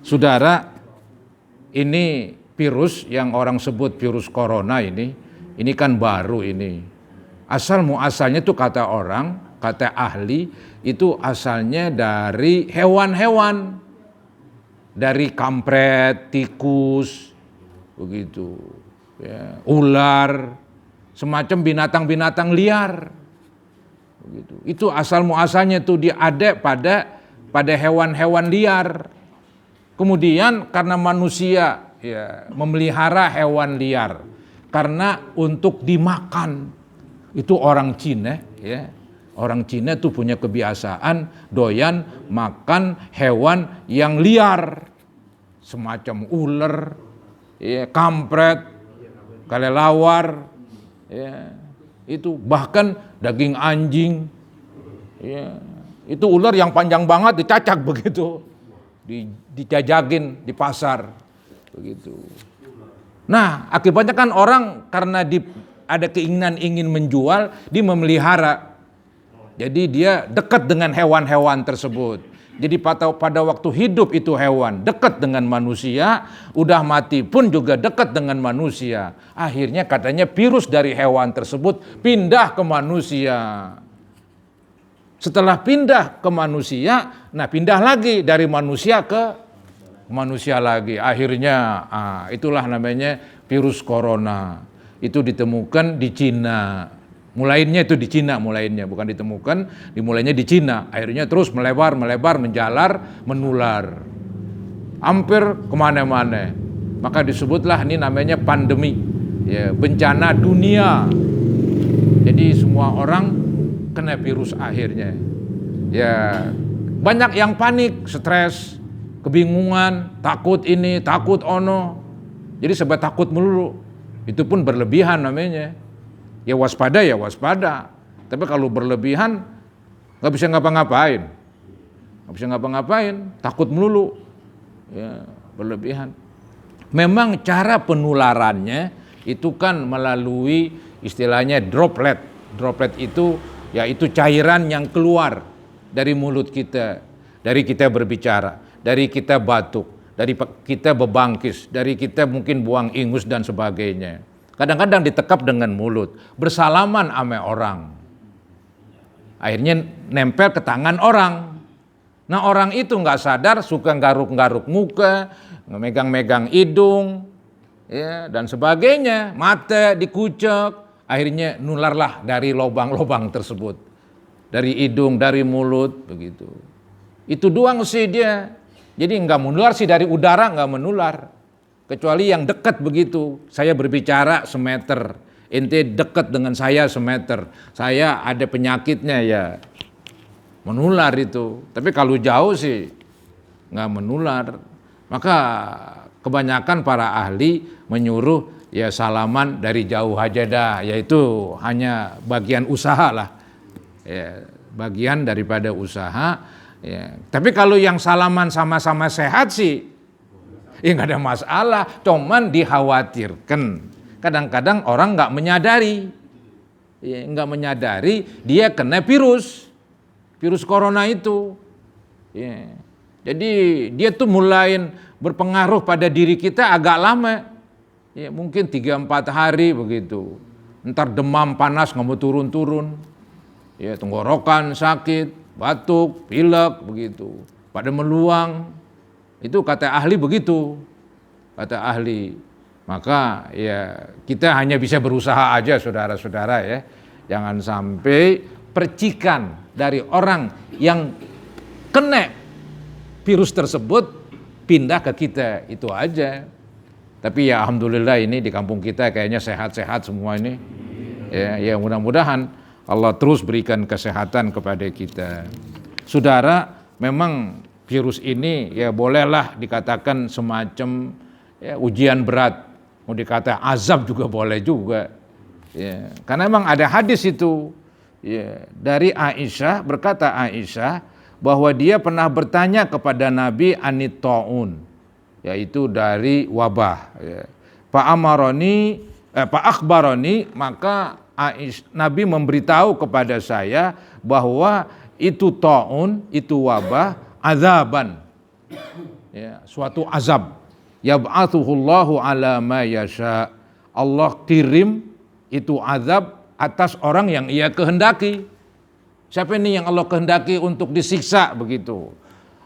Saudara, ini virus yang orang sebut virus corona ini kan baru ini. Asal muasalnya itu kata orang, kata ahli, itu asalnya dari hewan-hewan. Dari kampret, tikus, begitu. Ya, ular, semacam binatang-binatang liar. Begitu. Itu asal muasalnya tuh dia ada pada hewan-hewan liar. Kemudian karena manusia ya, memelihara hewan liar karena untuk dimakan. Itu orang Cina ya. Orang Cina tuh punya kebiasaan doyan makan hewan yang liar. Semacam ular, ya, kampret, kelelawar, ya. Itu bahkan daging anjing. Ya. Itu ular yang panjang banget dicacak begitu. Dijajagin di pasar begitu. Nah, akibatnya kan orang karena ada keinginan ingin menjual, dia memelihara. Jadi dia dekat dengan hewan-hewan tersebut. Jadi pada waktu hidup itu hewan dekat dengan manusia, udah mati pun juga dekat dengan manusia. Akhirnya katanya virus dari hewan tersebut pindah ke manusia. Setelah pindah ke manusia, nah pindah lagi dari manusia ke manusia lagi. Akhirnya itulah namanya virus corona. Itu ditemukan di Cina. Mulainya itu di Cina, bukan ditemukan, dimulainya di Cina. Akhirnya terus melebar, menjalar, menular. Hampir kemana-mana. Maka disebutlah ini namanya pandemi, ya, bencana dunia. Jadi semua orang kena virus akhirnya. Ya, banyak yang panik, stres, kebingungan, takut ini, takut ono. Jadi sebab takut melulu. Itu pun berlebihan namanya. Ya waspada. Tapi kalau berlebihan nggak bisa ngapa-ngapain. Takut melulu. Ya, berlebihan. Memang cara penularannya itu kan melalui istilahnya droplet. Droplet itu yaitu cairan yang keluar dari mulut kita, dari kita berbicara, dari kita batuk, dari kita bebangkis, dari kita mungkin buang ingus dan sebagainya. Kadang-kadang ditekap dengan mulut, bersalaman sama orang. Akhirnya nempel ke tangan orang. Nah orang itu nggak sadar suka garuk-garuk muka, megang-megang hidung, ya, dan sebagainya, mata dikucek. Akhirnya nularlah dari lubang-lubang tersebut. Dari hidung, dari mulut, begitu. Itu doang sih dia. Jadi enggak menular sih dari udara, enggak menular. Kecuali yang dekat begitu. Saya berbicara semeter. Ente dekat dengan saya semeter. Saya ada penyakitnya ya. Menular itu. Tapi kalau jauh sih enggak menular. Maka kebanyakan para ahli menyuruh ya salaman dari jauh aja dah, yaitu hanya bagian usaha lah, ya, bagian daripada usaha. Ya. Tapi kalau yang salaman sama-sama sehat sih, ya nggak ada masalah. Cuman dikhawatirkan, kadang-kadang orang nggak menyadari, ya, nggak menyadari dia kena virus corona itu. Ya. Jadi dia tuh mulai berpengaruh pada diri kita agak lama. Ya, mungkin 3-4 hari begitu. Ntar demam panas nggak mau turun-turun. Ya, tenggorokan sakit, batuk, pilek begitu. Pada meluang. Itu kata ahli begitu. Kata ahli. Maka ya kita hanya bisa berusaha aja saudara-saudara ya. Jangan sampai percikan dari orang yang kena virus tersebut pindah ke kita. Itu aja. Tapi ya alhamdulillah ini di kampung kita kayaknya sehat-sehat semua ini. Ya mudah-mudahan Allah terus berikan kesehatan kepada kita. Saudara, memang virus ini ya bolehlah dikatakan semacam ya, ujian berat. Mau dikata azab juga boleh juga. Ya, karena memang ada hadis itu. Ya, dari Aisyah, berkata Aisyah bahwa dia pernah bertanya kepada Nabi anit ta'un, yaitu dari wabah. Pak akhbaroni, maka Nabi memberitahu kepada saya bahwa itu ta'un, itu wabah, azaban. ya, suatu azab. Yab'atsuhullahu ala ma yasha. Allah kirim itu azab atas orang yang ia kehendaki. Siapa ini yang Allah kehendaki untuk disiksa begitu?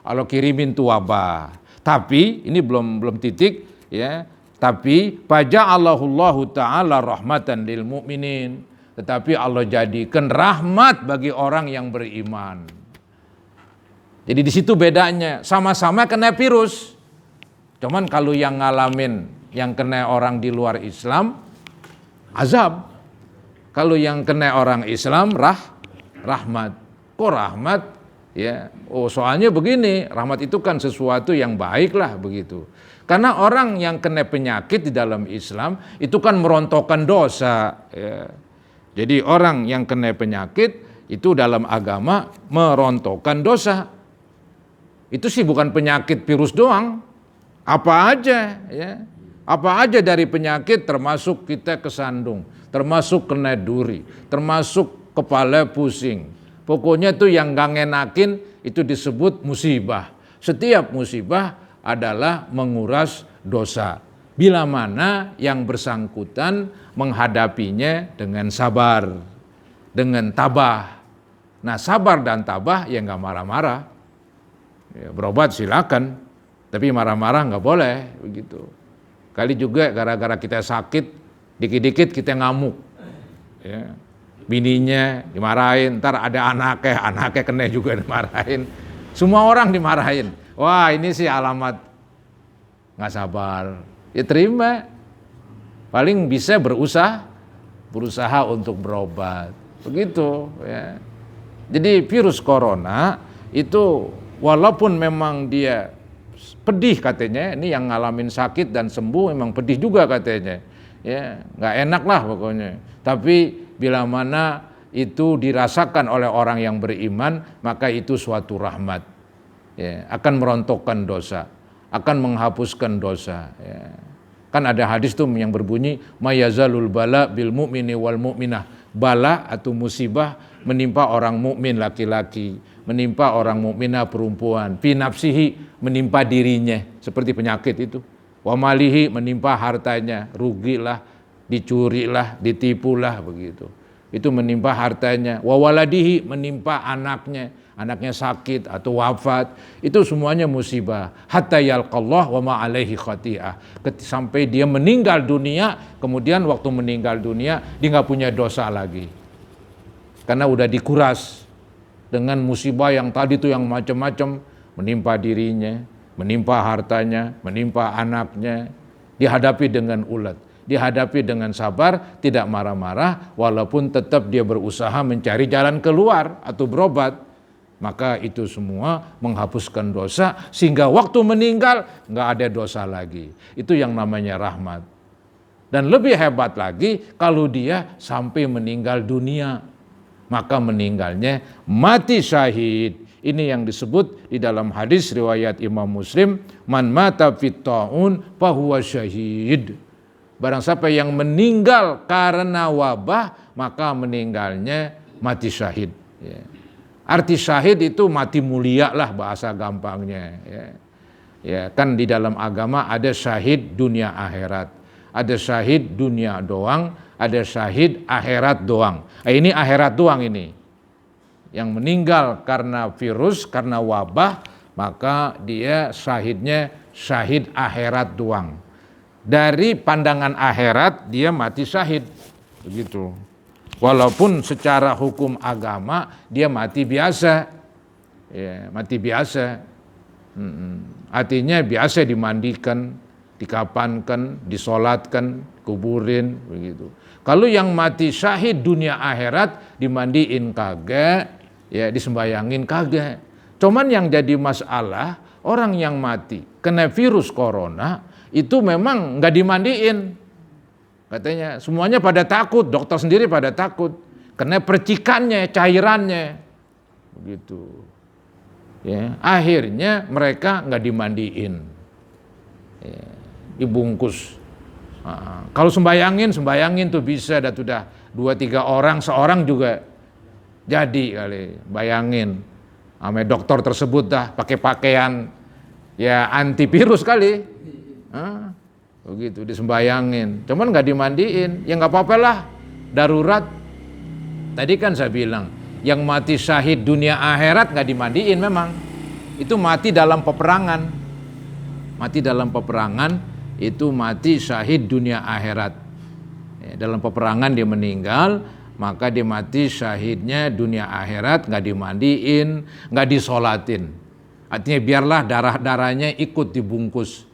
Allah kirimin tu wabah. Tapi ini belum titik ya. Tapi faja'alahullahu ta'ala rahmatan lil mu'minin. Tetapi Allah jadikan rahmat bagi orang yang beriman. Jadi di situ bedanya, sama-sama kena virus. Cuman kalau yang ngalamin, yang kena orang di luar Islam, azab. Kalau yang kena orang Islam, rahmat. Kok rahmat? Ya, soalnya begini, rahmat itu kan sesuatu yang baik lah begitu. Karena orang yang kena penyakit di dalam Islam itu kan merontokkan dosa. Ya. Jadi orang yang kena penyakit itu dalam agama merontokkan dosa. Itu sih bukan penyakit virus doang. Apa aja ya. Apa aja dari penyakit termasuk kita kesandung, termasuk kena duri, termasuk kepala pusing. Pokoknya tuh yang gak ngenakin itu disebut musibah. Setiap musibah adalah menguras dosa. Bila mana yang bersangkutan menghadapinya dengan sabar, dengan tabah. Nah sabar dan tabah ya gak marah-marah. Ya, berobat silakan, tapi marah-marah gak boleh begitu. Kali juga gara-gara kita sakit, dikit-dikit kita ngamuk. Ya. Bininya dimarahin, ntar ada anaknya kena juga dimarahin. Semua orang dimarahin. Wah ini sih alamat gak sabar. Ya terima. Paling bisa berusaha untuk berobat. Begitu ya. Jadi virus corona itu walaupun memang dia pedih katanya, ini yang ngalamin sakit dan sembuh memang pedih juga katanya. Ya, nggak enak lah pokoknya. Tapi bila mana itu dirasakan oleh orang yang beriman, maka itu suatu rahmat. Ya, akan merontokkan dosa, akan menghapuskan dosa. Ya. Kan ada hadis tuh yang berbunyi, mayazalul bala bil mu'mini wal mu'minah. Bala atau musibah menimpa orang mukmin laki-laki, menimpa orang mukminah perempuan, fi nafsihi menimpa dirinya seperti penyakit itu. Wa malihi menimpa hartanya, rugilah, dicurilah, ditipulah begitu. Itu menimpa hartanya. Wa waladihi menimpa anaknya sakit atau wafat. Itu semuanya musibah. Hatta yalqallah wa ma alaihi khati'ah. Sampai dia meninggal dunia, kemudian waktu meninggal dunia dia enggak punya dosa lagi. Karena udah dikuras dengan musibah yang tadi tuh yang macam-macam menimpa dirinya, menimpa hartanya, menimpa anaknya, dihadapi dengan ulet, dihadapi dengan sabar, tidak marah-marah, walaupun tetap dia berusaha mencari jalan keluar atau berobat, maka itu semua menghapuskan dosa, sehingga waktu meninggal nggak ada dosa lagi. Itu yang namanya rahmat. Dan lebih hebat lagi kalau dia sampai meninggal dunia, maka meninggalnya mati syahid. Ini yang disebut di dalam hadis riwayat Imam Muslim, man mata fit ta'un fahuwa syahid. Barang siapa yang meninggal karena wabah, maka meninggalnya mati syahid. Ya. Arti syahid itu mati mulia lah bahasa gampangnya. Ya. Ya, kan di dalam agama ada syahid dunia akhirat, ada syahid dunia doang, ada syahid akhirat doang. Ini akhirat doang ini. Yang meninggal karena virus, karena wabah, maka dia syahidnya syahid akhirat doang. Dari pandangan akhirat dia mati syahid, begitu. Walaupun secara hukum agama dia mati biasa, ya, mati biasa. Artinya biasa dimandikan, dikapankan, disolatkan, kuburin, begitu. Kalau yang mati syahid dunia akhirat dimandiin kagak, ya disembayangin kagak. Cuman yang jadi masalah orang yang mati kena virus corona itu memang nggak dimandiin. Katanya semuanya pada takut, dokter sendiri pada takut karena percikannya, cairannya, begitu. Ya, akhirnya mereka nggak dimandiin, ya, dibungkus. Nah, kalau sembayangin tuh bisa, dan sudah 2-3 orang, seorang juga jadi kali. Bayangin, sama dokter tersebut dah pakai pakaian ya antivirus kali. Begitu disembayangin, cuman nggak dimandiin, ya nggak apa-apa lah, darurat. Tadi kan saya bilang, yang mati syahid dunia akhirat nggak dimandiin memang, itu mati dalam peperangan, itu mati syahid dunia akhirat. Ya, dalam peperangan dia meninggal, maka dia mati syahidnya dunia akhirat, nggak dimandiin, nggak disolatin. Artinya biarlah darah-darahnya ikut dibungkus.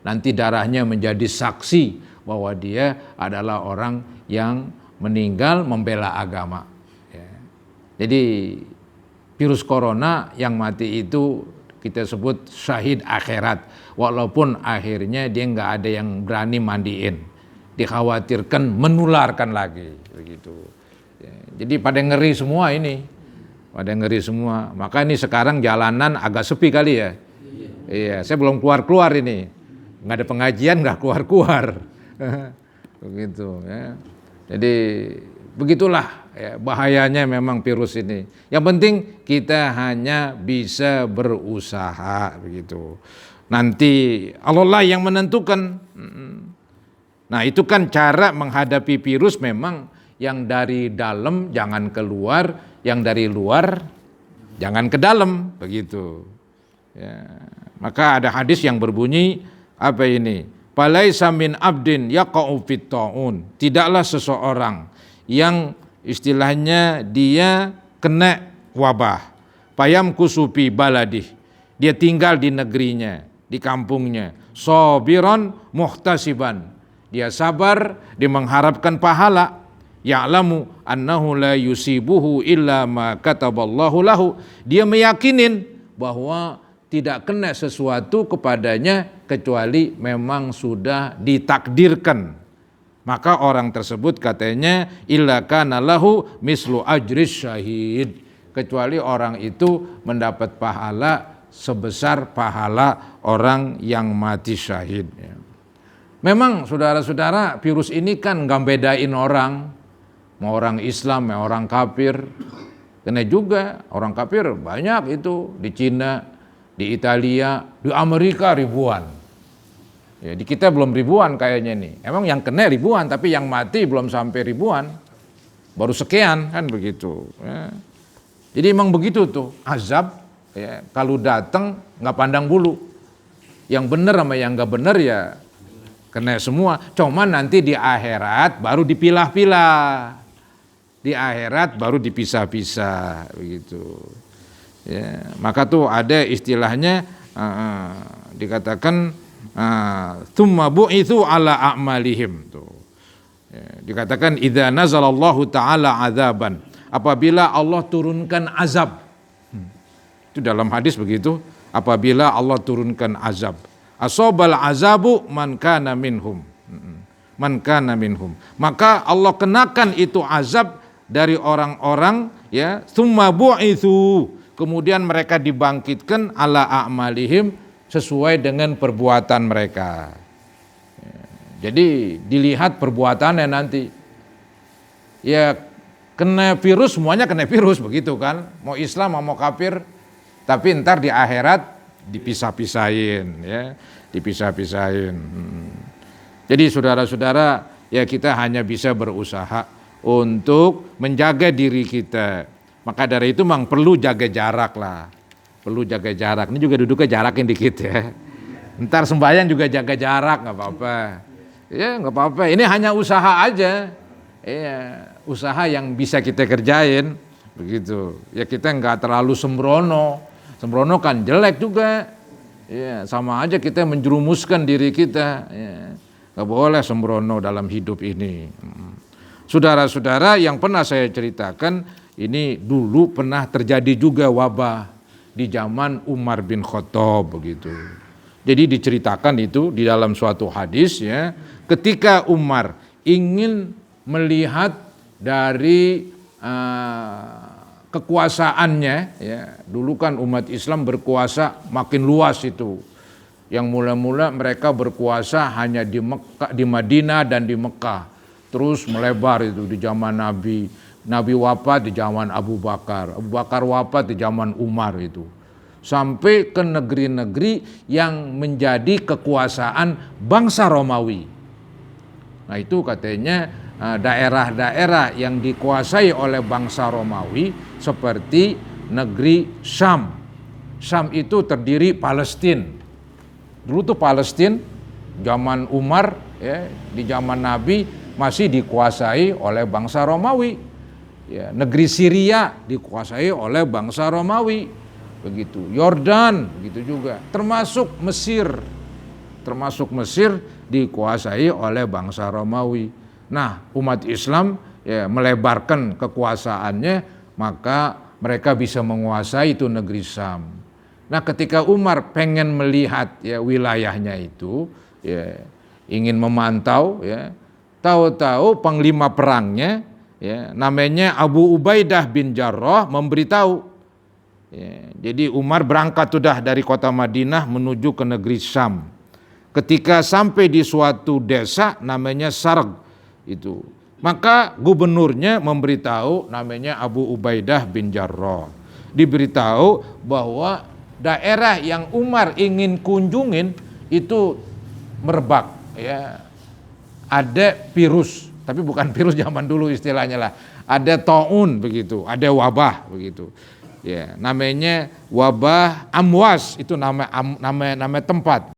Nanti darahnya menjadi saksi bahwa dia adalah orang yang meninggal membela agama. Ya. Jadi virus corona yang mati itu kita sebut syahid akhirat. Walaupun akhirnya dia nggak ada yang berani mandiin. Dikhawatirkan menularkan lagi. Begitu. Ya. Jadi pada ngeri semua ini. Maka ini sekarang jalanan agak sepi kali ya. Iya, saya belum keluar ini. Nggak ada pengajian, nggak keluar. Begitu ya. Jadi begitulah ya, bahayanya memang virus ini. Yang penting kita hanya bisa berusaha begitu. Nanti Allah lah yang menentukan. Nah itu kan cara menghadapi virus, memang yang dari dalam jangan keluar, yang dari luar jangan ke dalam begitu. Ya. Maka ada hadis yang berbunyi apa ini? Falaisa min abdin yaqa'u fit ta'un. Tidaklah seseorang yang istilahnya dia kena wabah. Payam kusupi baladih. Dia tinggal di negerinya, di kampungnya. Sabiran muhtasiban. Dia sabar, dia mengharapkan pahala. Ya'lamu annahu la yusibuhu illa ma kataballahu lahu. Dia meyakinin bahwa tidak kena sesuatu kepadanya kecuali memang sudah ditakdirkan. Maka orang tersebut katanya illa kana lahu mislu ajris syahid. Kecuali orang itu mendapat pahala sebesar pahala orang yang mati syahid. Memang saudara-saudara, virus ini kan nggak bedain orang. Mau orang Islam, mau orang kafir. Kena juga, orang kafir banyak itu di Cina, di Italia, di Amerika ribuan. Ya, di kita belum ribuan kayaknya nih. Emang yang kena ribuan, tapi yang mati belum sampai ribuan. Baru sekian kan begitu. Ya. Jadi emang begitu tuh azab. Ya, kalau datang nggak pandang bulu. Yang benar sama yang nggak benar ya kena semua. Cuma nanti di akhirat baru dipilah-pilah. Di akhirat baru dipisah-pisah begitu. Ya, maka tuh ada istilahnya dikatakan tsumma bu'itsu ala a'malihim tuh. Ya, dikatakan idza nazalallahu ta'ala azaban, apabila Allah turunkan azab. Itu dalam hadis begitu, apabila Allah turunkan azab. Asobal azabu man kana minhum. Maka Allah kenakan itu azab dari orang-orang ya, tsumma bu'itsu, kemudian mereka dibangkitkan ala a'malihim, sesuai dengan perbuatan mereka. Jadi dilihat perbuatannya nanti. Ya kena virus, semuanya kena virus begitu kan. Mau Islam mau kafir, tapi ntar di akhirat dipisah-pisahin ya, dipisah-pisahin. Jadi saudara-saudara, ya kita hanya bisa berusaha untuk menjaga diri kita. Maka dari itu memang perlu jaga jarak lah. Perlu jaga jarak. Ini juga duduknya jarakin dikit ya. Ntar sembahyang juga jaga jarak, nggak apa-apa. Ya nggak apa-apa. Ini hanya usaha aja. Ya, usaha yang bisa kita kerjain. Begitu. Ya kita nggak terlalu sembrono. Sembrono kan jelek juga. Ya sama aja kita menjerumuskan diri kita. Ya, nggak boleh sembrono dalam hidup ini. Saudara-saudara, yang pernah saya ceritakan, ini dulu pernah terjadi juga wabah di zaman Umar bin Khattab begitu. Jadi diceritakan itu di dalam suatu hadis ya, ketika Umar ingin melihat dari kekuasaannya ya, dulu kan umat Islam berkuasa makin luas itu. Yang mula-mula mereka berkuasa hanya di Mekah, di Madinah dan di Mekah. Terus melebar itu di zaman Nabi wafat di zaman Abu Bakar wafat di zaman Umar itu. sampai ke negeri-negeri yang menjadi kekuasaan bangsa Romawi. Nah itu katanya daerah-daerah yang dikuasai oleh bangsa Romawi seperti negeri Syam. Syam itu terdiri Palestina. Dulu tuh Palestina zaman Umar, ya, di zaman Nabi masih dikuasai oleh bangsa Romawi. Ya, negeri Syria dikuasai oleh bangsa Romawi. Begitu. Yordan begitu juga. Termasuk Mesir. Termasuk Mesir dikuasai oleh bangsa Romawi. Nah, umat Islam ya melebarkan kekuasaannya, maka mereka bisa menguasai itu negeri Syam. Nah, ketika Umar pengen melihat ya wilayahnya itu, ya ingin memantau, ya tahu-tahu panglima perangnya, ya namanya Abu Ubaidah bin Jarrah memberitahu. Ya, jadi Umar berangkat sudah dari kota Madinah menuju ke negeri Syam. Ketika sampai di suatu desa namanya Sarg itu, maka gubernurnya memberitahu namanya Abu Ubaidah bin Jarrah. Diberitahu bahwa daerah yang Umar ingin kunjungin itu merebak, ya. Ada virus, tapi bukan virus zaman dulu istilahnya lah. Ada taun begitu, ada wabah begitu. Ya, namanya wabah Amwas, itu nama tempat.